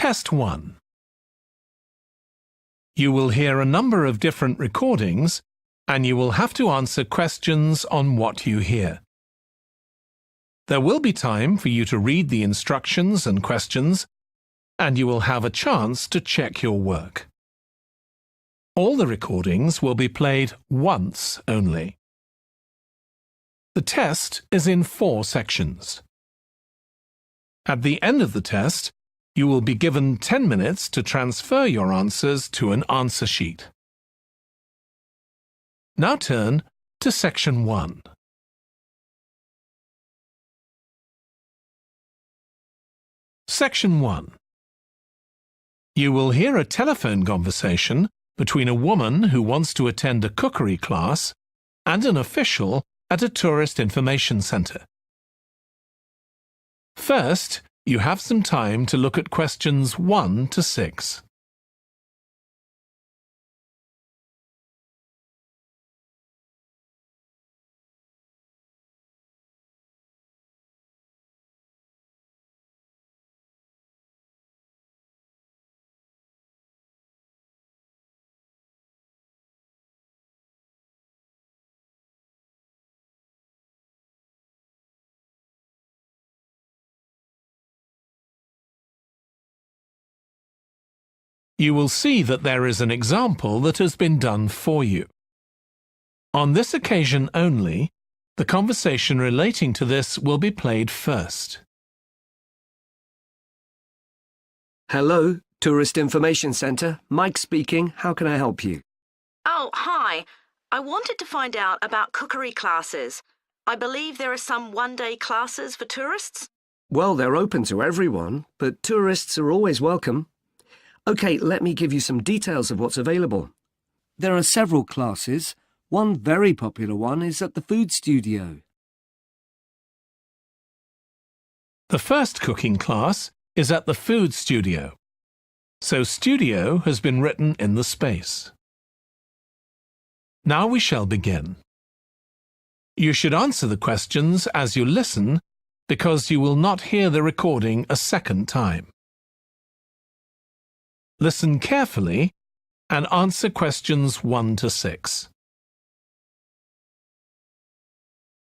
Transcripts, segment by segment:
Test 1. You will hear a number of different recordings and you will have to answer questions on what you hear. There will be time for you to read the instructions and questions, and you will have a chance to check your work. All the recordings will be played once only. The test is in 4 sections. At the end of the test, you will be given 10 minutes to transfer your answers to an answer sheet. Now turn to Section 1. Section 1. You will hear a telephone conversation between a woman who wants to attend a cookery class and an official at a tourist information centre. First, you have some time to look at questions 1 to 6. You will see that there is an example that has been done for you. On this occasion only, the conversation relating to this will be played first. Hello, Tourist Information Centre. Mike speaking. How can I help you? Oh, hi. I wanted to find out about cookery classes. I believe there are some one-day classes for tourists. Well, they're open to everyone, but tourists are always welcome. OK, let me give you some details of what's available. There are several classes. One very popular one is at the food studio. The first cooking class is at the food studio, so studio has been written in the space. Now we shall begin. You should answer the questions as you listen because you will not hear the recording a second time. Listen carefully and answer questions 1 to 6.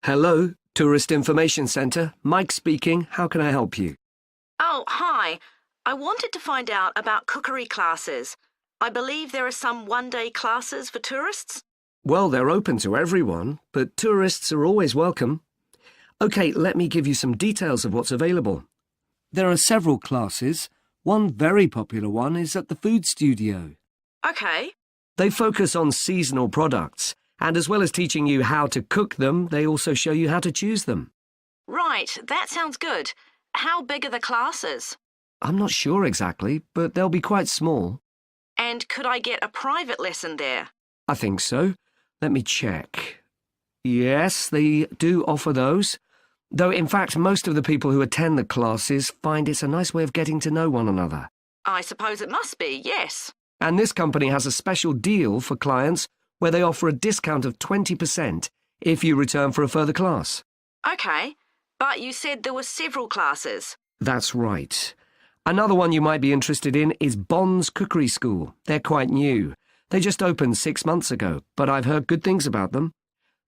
Hello, Tourist Information Centre. Mike speaking. How can I help you? Oh, hi. I wanted to find out about cookery classes. I believe there are some one-day classes for tourists. Well, they're open to everyone, but tourists are always welcome. OK, let me give you some details of what's available. There are several classes. One very popular one is at the food studio. OK. They focus on seasonal products, and as well as teaching you how to cook them, they also show you how to choose them. Right, that sounds good. How big are the classes? I'm not sure exactly, but they'll be quite small. And could I get a private lesson there? I think so. Let me check. Yes, they do offer those. Though, in fact, most of the people who attend the classes find it's a nice way of getting to know one another. I suppose it must be, yes. And this company has a special deal for clients where they offer a discount of 20% if you return for a further class. OK, but you said there were several classes. That's right. Another one you might be interested in is Bond's Cookery School. They're quite new. They just opened 6 months ago, but I've heard good things about them.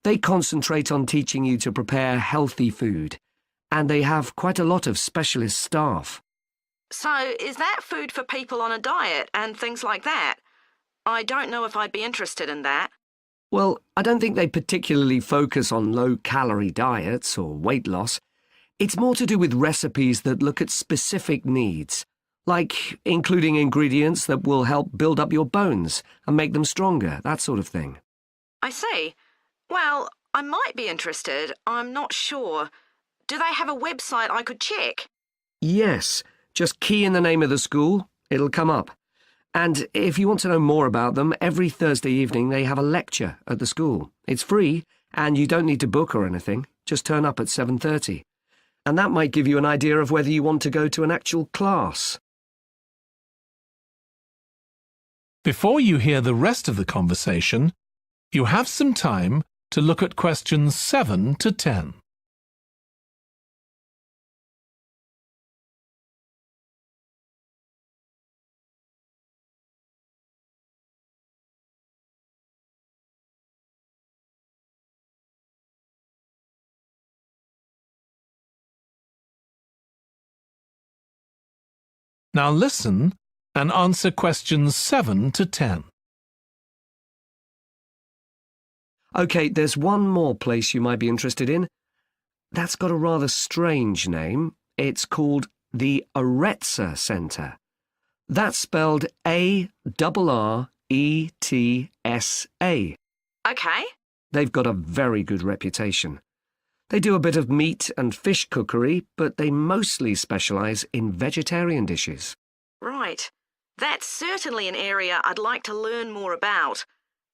They concentrate on teaching you to prepare healthy food, and they have quite a lot of specialist staff. So, is that food for people on a diet and things like that? I don't know if I'd be interested in that. Well, I don't think they particularly focus on low-calorie diets or weight loss. It's more to do with recipes that look at specific needs, like including ingredients that will help build up your bones and make them stronger, that sort of thing. I see. Well, I might be interested. I'm not sure. Do they have a website I could check? Yes. Just key in the name of the school. It'll come up. And if you want to know more about them, every Thursday evening they have a lecture at the school. It's free, and you don't need to book or anything. Just turn up at 7:30. And that might give you an idea of whether you want to go to an actual class. Before you hear the rest of the conversation, you have some time to look at questions 7 to 10. Now listen and answer questions 7 to 10. OK, there's one more place you might be interested in. That's got a rather strange name. It's called the Aretsa Centre. That's spelled A-R-R-E-T-S-A. OK. They've got a very good reputation. They do a bit of meat and fish cookery, but they mostly specialise in vegetarian dishes. Right. That's certainly an area I'd like to learn more about.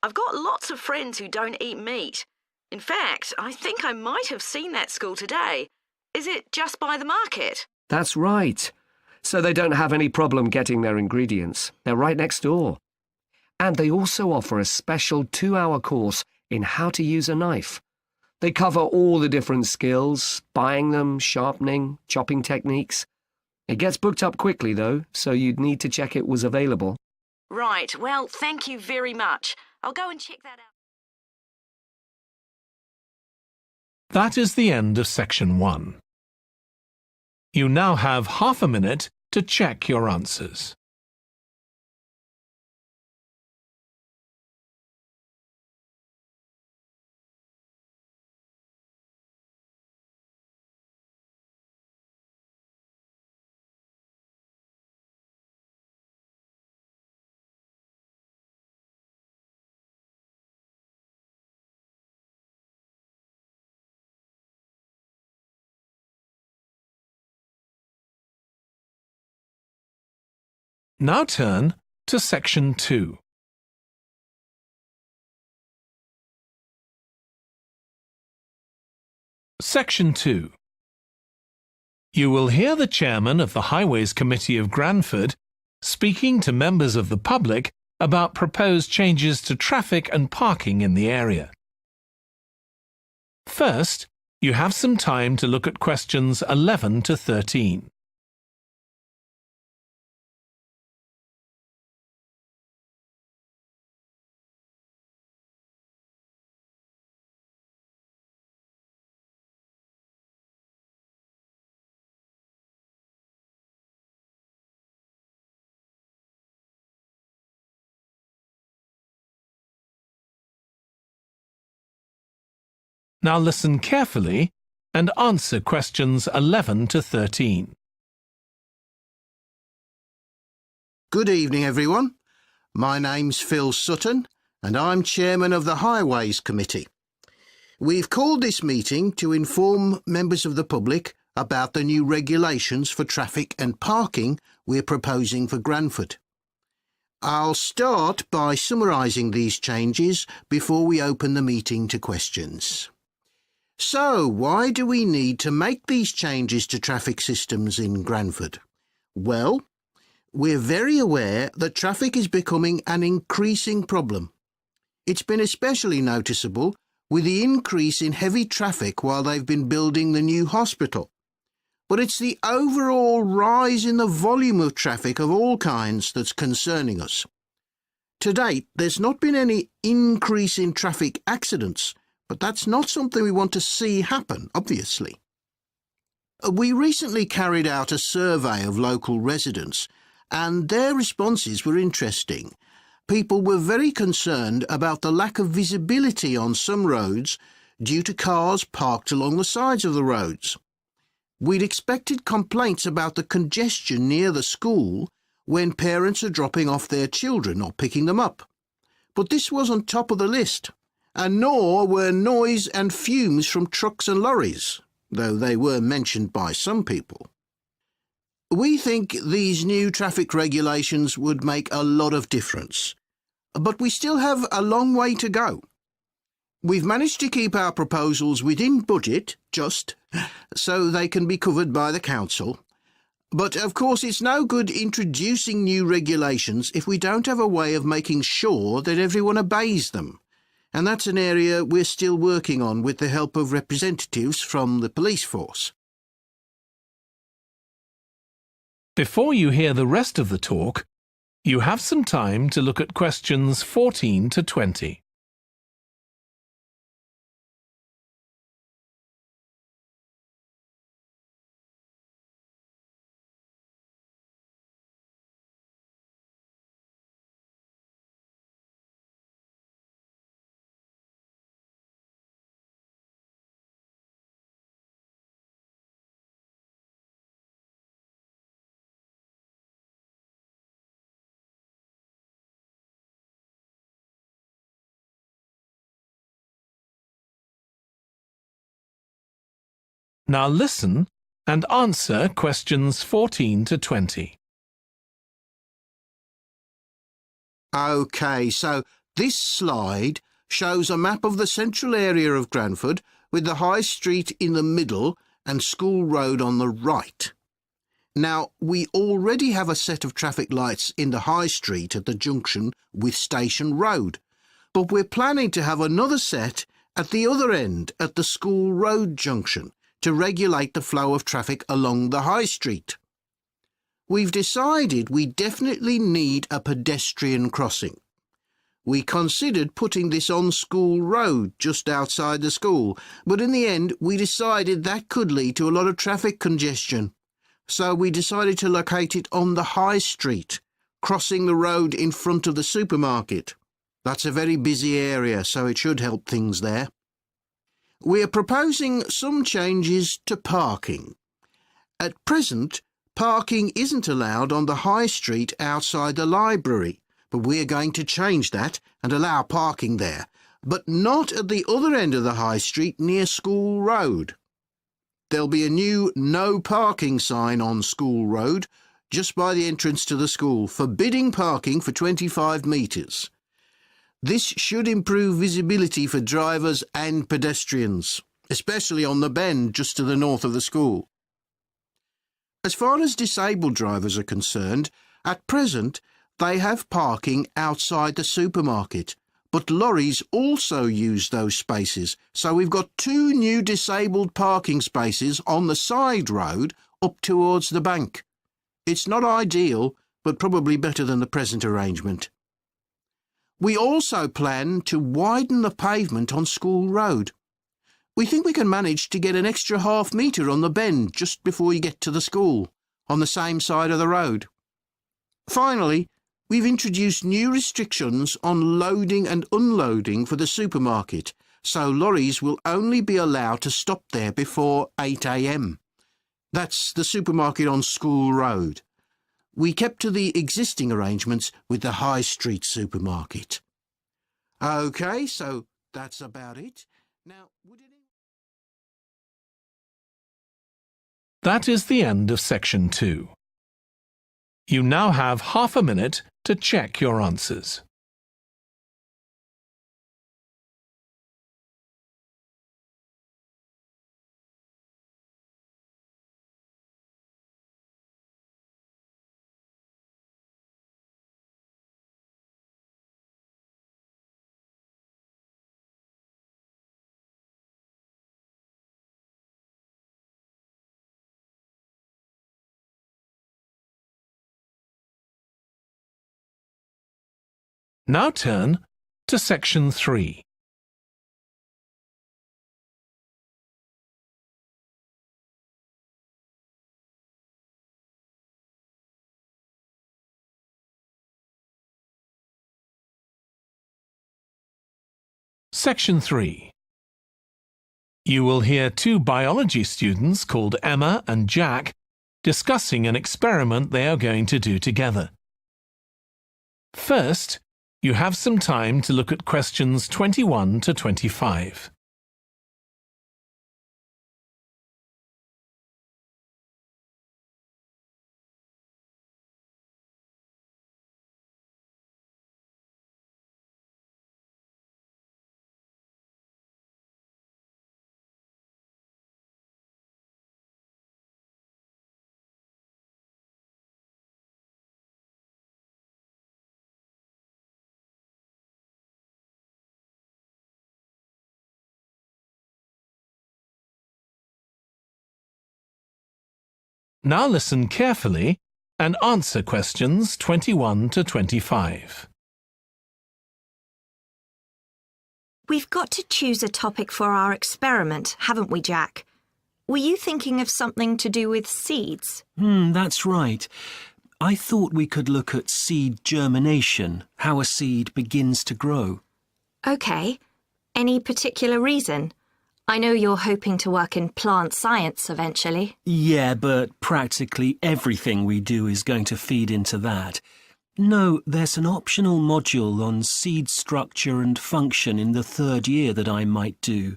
I've got lots of friends who don't eat meat. In fact, I think I might have seen that school today. Is it just by the market? That's right. So they don't have any problem getting their ingredients. They're right next door. And they also offer a special 2-hour course in how to use a knife. They cover all the different skills, buying them, sharpening, chopping techniques. It gets booked up quickly, though, so you'd need to check it was available. Right. Well, thank you very much. I'll go and check that out. That is the end of section 1. You now have half a minute to check your answers. Now turn to section 2. Section 2. You will hear the chairman of the Highways Committee of Granford speaking to members of the public about proposed changes to traffic and parking in the area. First, you have some time to look at questions 11 to 13. Now listen carefully and answer questions 11 to 13. Good evening, everyone. My name's Phil Sutton, and I'm chairman of the Highways Committee. We've called this meeting to inform members of the public about the new regulations for traffic and parking we're proposing for Granford. I'll start by summarising these changes before we open the meeting to questions. So, why do we need to make these changes to traffic systems in Granford? Well, we're very aware that traffic is becoming an increasing problem. It's been especially noticeable with the increase in heavy traffic while they've been building the new hospital. But it's the overall rise in the volume of traffic of all kinds that's concerning us. To date, there's not been any increase in traffic accidents, but that's not something we want to see happen, obviously. We recently carried out a survey of local residents, and their responses were interesting. People were very concerned about the lack of visibility on some roads due to cars parked along the sides of the roads. We'd expected complaints about the congestion near the school when parents are dropping off their children or picking them up. But this wasn't top of the list, and nor were noise and fumes from trucks and lorries, though they were mentioned by some people. We think these new traffic regulations would make a lot of difference, but we still have a long way to go. We've managed to keep our proposals within budget, just, so they can be covered by the council. But of course it's no good introducing new regulations if we don't have a way of making sure that everyone obeys them. And that's an area we're still working on with the help of representatives from the police force. Before you hear the rest of the talk, you have some time to look at questions 14 to 20. Now listen and answer questions 14 to 20. OK, so this slide shows a map of the central area of Granford with the High Street in the middle and School Road on the right. Now, we already have a set of traffic lights in the High Street at the junction with Station Road, but we're planning to have another set at the other end at the School Road junction to regulate the flow of traffic along the High Street. We've decided we definitely need a pedestrian crossing. We considered putting this on School Road just outside the school, but in the end we decided that could lead to a lot of traffic congestion. So we decided to locate it on the High Street, crossing the road in front of the supermarket. That's a very busy area, so it should help things there. We're proposing some changes to parking. At present, parking isn't allowed on the High Street outside the library, but we're going to change that and allow parking there, but not at the other end of the High Street near School Road. There'll be a new no parking sign on School Road just by the entrance to the school, forbidding parking for 25 metres. This should improve visibility for drivers and pedestrians, especially on the bend just to the north of the school. As far as disabled drivers are concerned, at present they have parking outside the supermarket, but lorries also use those spaces, so we've got 2 new disabled parking spaces on the side road up towards the bank. It's not ideal, but probably better than the present arrangement. We also plan to widen the pavement on School Road. We think we can manage to get an extra half metre on the bend just before you get to the school, on the same side of the road. Finally, we've introduced new restrictions on loading and unloading for the supermarket, so lorries will only be allowed to stop there before 8 a.m. That's the supermarket on School Road. We kept to the existing arrangements with the High Street supermarket. OK, so that's about it. Now, That is the end of section 2. You now have half a minute to check your answers. Now turn to section 3. Section 3. You will hear 2 biology students called Emma and Jack discussing an experiment they are going to do together. First, you have some time to look at questions 21 to 25. Now listen carefully and answer questions 21 to 25. We've got to choose a topic for our experiment, haven't we, Jack? Were you thinking of something to do with seeds? That's right. I thought we could look at seed germination, how a seed begins to grow. OK. Any particular reason? I know you're hoping to work in plant science eventually. Yeah, but practically everything we do is going to feed into that. No, there's an optional module on seed structure and function in the 3rd year that I might do.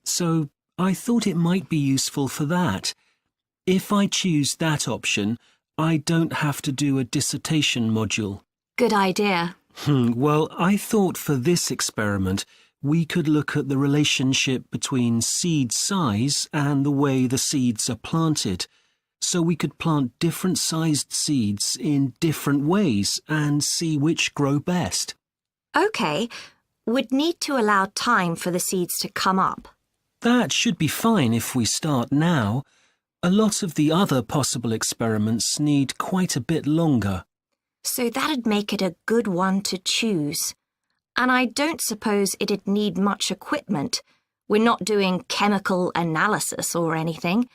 So I thought it might be useful for that. If I choose that option, I don't have to do a dissertation module. Good idea. Well, I thought for this experiment, we could look at the relationship between seed size and the way the seeds are planted. So we could plant different sized seeds in different ways and see which grow best. OK, we'd need to allow time for the seeds to come up. That should be fine if we start now. A lot of the other possible experiments need quite a bit longer. So that'd make it a good one to choose. And I don't suppose it'd need much equipment. We're not doing chemical analysis or anything.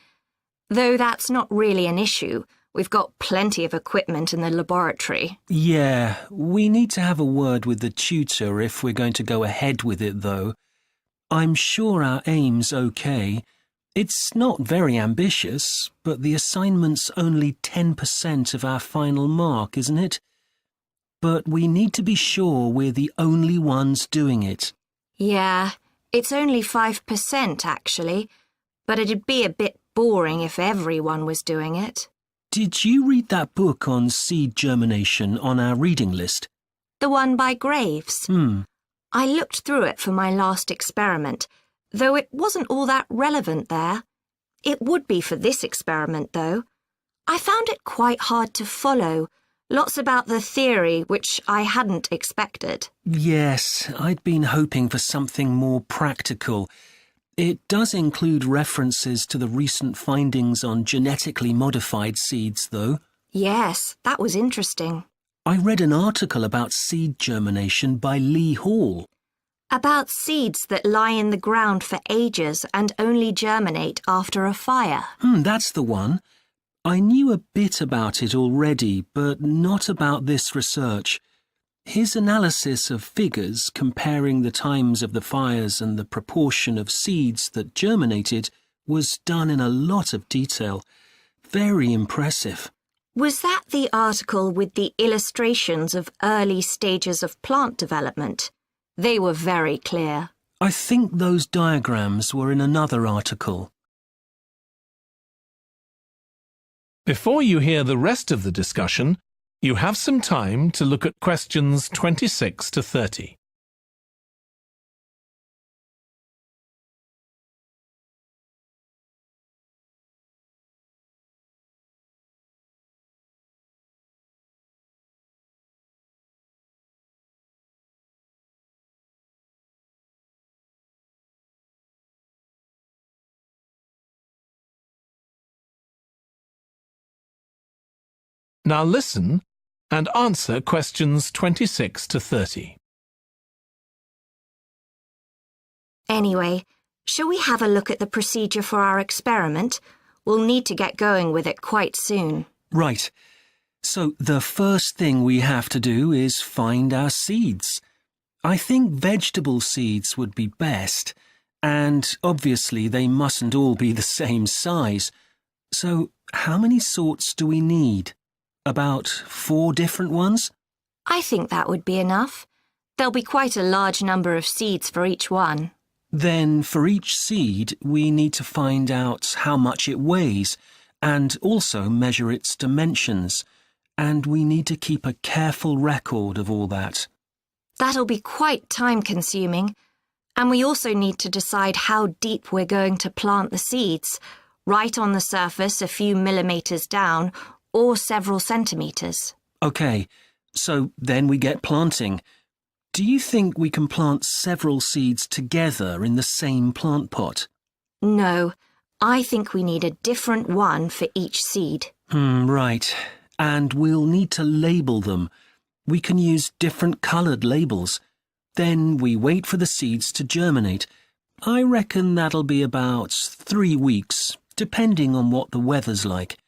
Though that's not really an issue. We've got plenty of equipment in the laboratory. Yeah, we need to have a word with the tutor if we're going to go ahead with it, though. I'm sure our aim's okay. It's not very ambitious, but the assignment's only 10% of our final mark, isn't it? But we need to be sure we're the only ones doing it. Yeah, it's only 5% actually, but it'd be a bit boring if everyone was doing it. Did you read that book on seed germination on our reading list? The one by Graves? I looked through it for my last experiment, though it wasn't all that relevant there. It would be for this experiment, though. I found it quite hard to follow. Lots about the theory, which I hadn't expected. Yes, I'd been hoping for something more practical. It does include references to the recent findings on genetically modified seeds, though. Yes, that was interesting. I read an article about seed germination by Lee Hall. About seeds that lie in the ground for ages and only germinate after a fire. That's the one. I knew a bit about it already, but not about this research. His analysis of figures comparing the times of the fires and the proportion of seeds that germinated was done in a lot of detail. Very impressive. Was that the article with the illustrations of early stages of plant development? They were very clear. I think those diagrams were in another article. Before you hear the rest of the discussion, you have some time to look at questions 26 to 30. Now listen and answer questions 26 to 30. Anyway, shall we have a look at the procedure for our experiment? We'll need to get going with it quite soon. Right. So the first thing we have to do is find our seeds. I think vegetable seeds would be best, and obviously they mustn't all be the same size. So how many sorts do we need? About 4 different ones? I think that would be enough. There'll be quite a large number of seeds for each one. Then for each seed, we need to find out how much it weighs and also measure its dimensions. And we need to keep a careful record of all that. That'll be quite time-consuming. And we also need to decide how deep we're going to plant the seeds, right on the surface a few millimetres down, or several centimetres. OK, so then we get planting. Do you think we can plant several seeds together in the same plant pot? No, I think we need a different one for each seed. Right. And we'll need to label them. We can use different coloured labels. Then we wait for the seeds to germinate. I reckon that'll be about 3 weeks, depending on what the weather's like.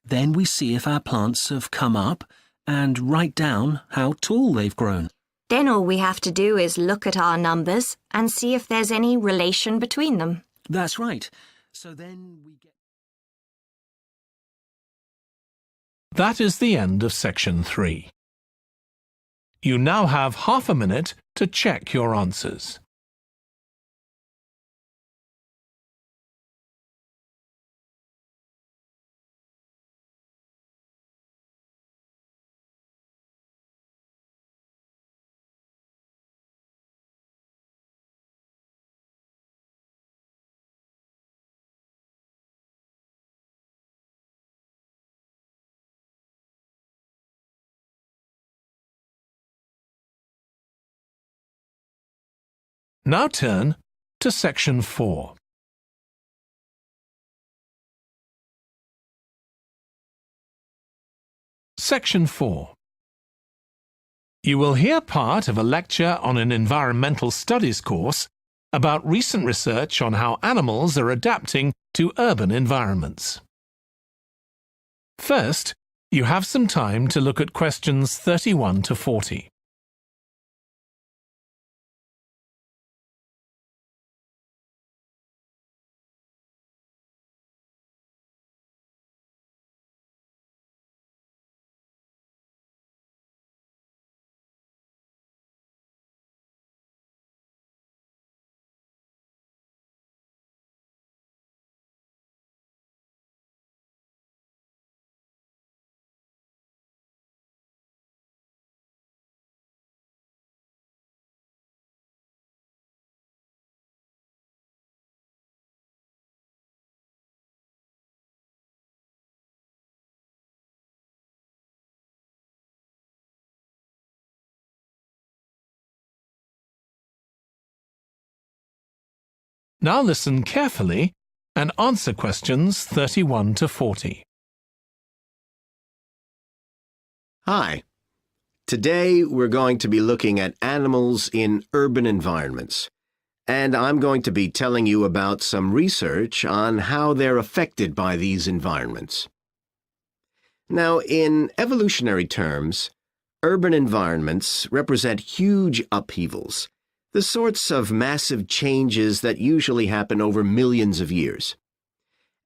Then we see if our plants have come up and write down how tall they've grown. Then all we have to do is look at our numbers and see if there's any relation between them. That's right. So then we get... That is the end of section 3. You now have half a minute to check your answers. Now turn to Section 4. Section 4. You will hear part of a lecture on an environmental studies course about recent research on how animals are adapting to urban environments. First, you have some time to look at questions 31 to 40. Now listen carefully and answer questions 31 to 40. Hi. Today we're going to be looking at animals in urban environments, and I'm going to be telling you about some research on how they're affected by these environments. Now, in evolutionary terms, urban environments represent huge upheavals, the sorts of massive changes that usually happen over millions of years.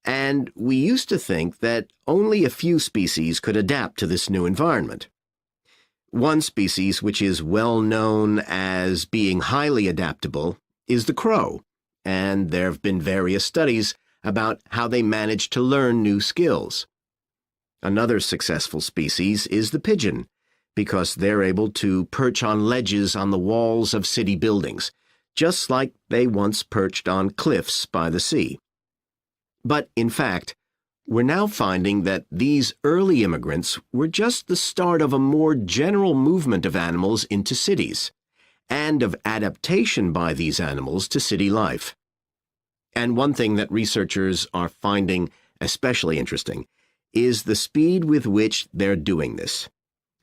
And we used to think that only a few species could adapt to this new environment. One species which is well known as being highly adaptable is the crow, and there have been various studies about how they manage to learn new skills. Another successful species is the pigeon, because they're able to perch on ledges on the walls of city buildings, just like they once perched on cliffs by the sea. But, in fact, we're now finding that these early immigrants were just the start of a more general movement of animals into cities, and of adaptation by these animals to city life. And one thing that researchers are finding especially interesting is the speed with which they're doing this.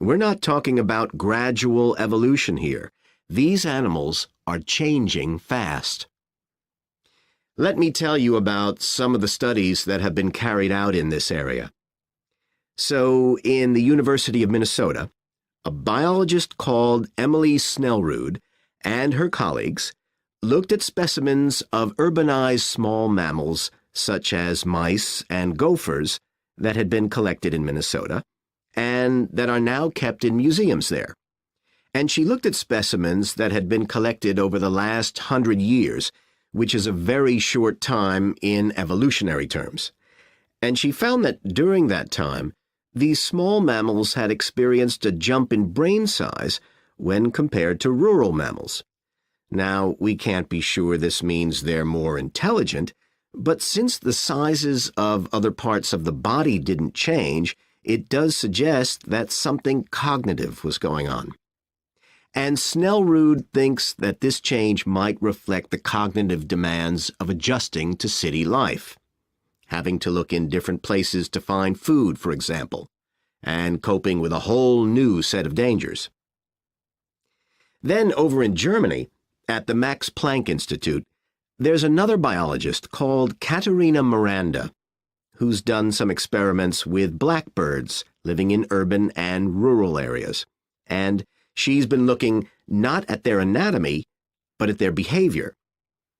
We're not talking about gradual evolution here. These animals are changing fast. Let me tell you about some of the studies that have been carried out in this area. So, in the University of Minnesota, a biologist called Emily Snellrud and her colleagues looked at specimens of urbanized small mammals such as mice and gophers that had been collected in Minnesota and that are now kept in museums there. And she looked at specimens that had been collected over the last 100 years, which is a very short time in evolutionary terms. And she found that during that time, these small mammals had experienced a jump in brain size when compared to rural mammals. Now, we can't be sure this means they're more intelligent, but since the sizes of other parts of the body didn't change, it does suggest that something cognitive was going on. And Snellrud thinks that this change might reflect the cognitive demands of adjusting to city life, having to look in different places to find food, for example, and coping with a whole new set of dangers. Then over in Germany, at the Max Planck Institute, there's another biologist called Katharina Miranda, who's done some experiments with blackbirds living in urban and rural areas. And she's been looking not at their anatomy, but at their behavior.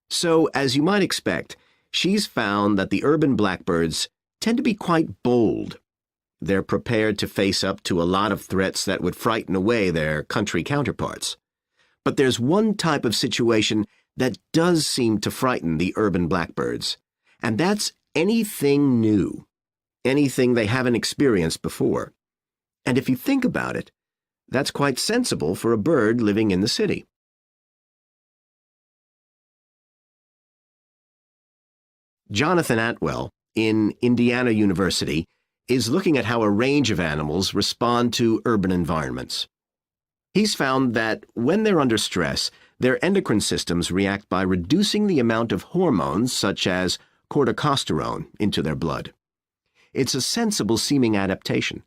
So, as you might expect, she's found that the urban blackbirds tend to be quite bold. They're prepared to face up to a lot of threats that would frighten away their country counterparts. But there's one type of situation that does seem to frighten the urban blackbirds, and that's anything new, anything they haven't experienced before. And if you think about it, that's quite sensible for a bird living in the city. Jonathan Atwell, in Indiana University, is looking at how a range of animals respond to urban environments. He's found that when they're under stress, Their endocrine systems react by reducing the amount of hormones such as corticosterone into their blood. It's a sensible-seeming adaptation.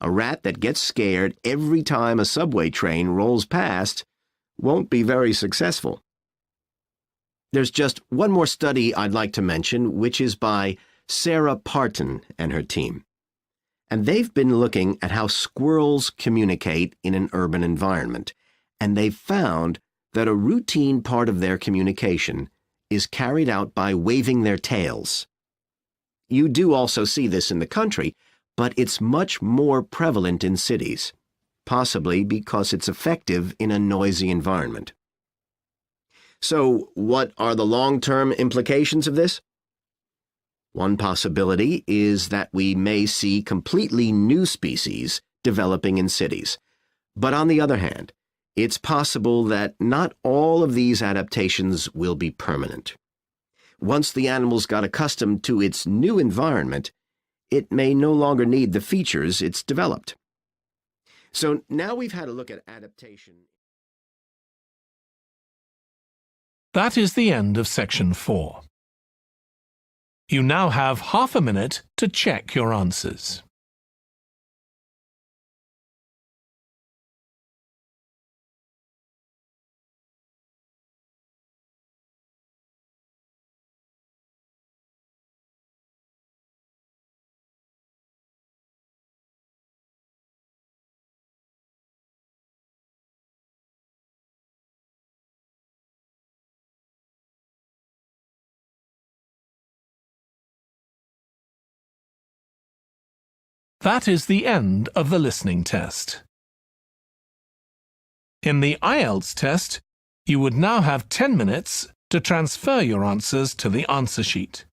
A rat that gets scared every time a subway train rolls past won't be very successful. There's just one more study I'd like to mention, which is by Sarah Parton and her team. And they've been looking at how squirrels communicate in an urban environment, and they've found that a routine part of their communication is carried out by waving their tails. You do also see this in the country, but it's much more prevalent in cities, possibly because it's effective in a noisy environment. So, what are the long-term implications of this? One possibility is that we may see completely new species developing in cities. But on the other hand, it's possible that not all of these adaptations will be permanent. Once the animal's got accustomed to its new environment, it may no longer need the features it's developed. So now we've had a look at adaptation. That is the end of section 4. You now have half a minute to check your answers. That is the end of the listening test. In the IELTS test, you would now have 10 minutes to transfer your answers to the answer sheet.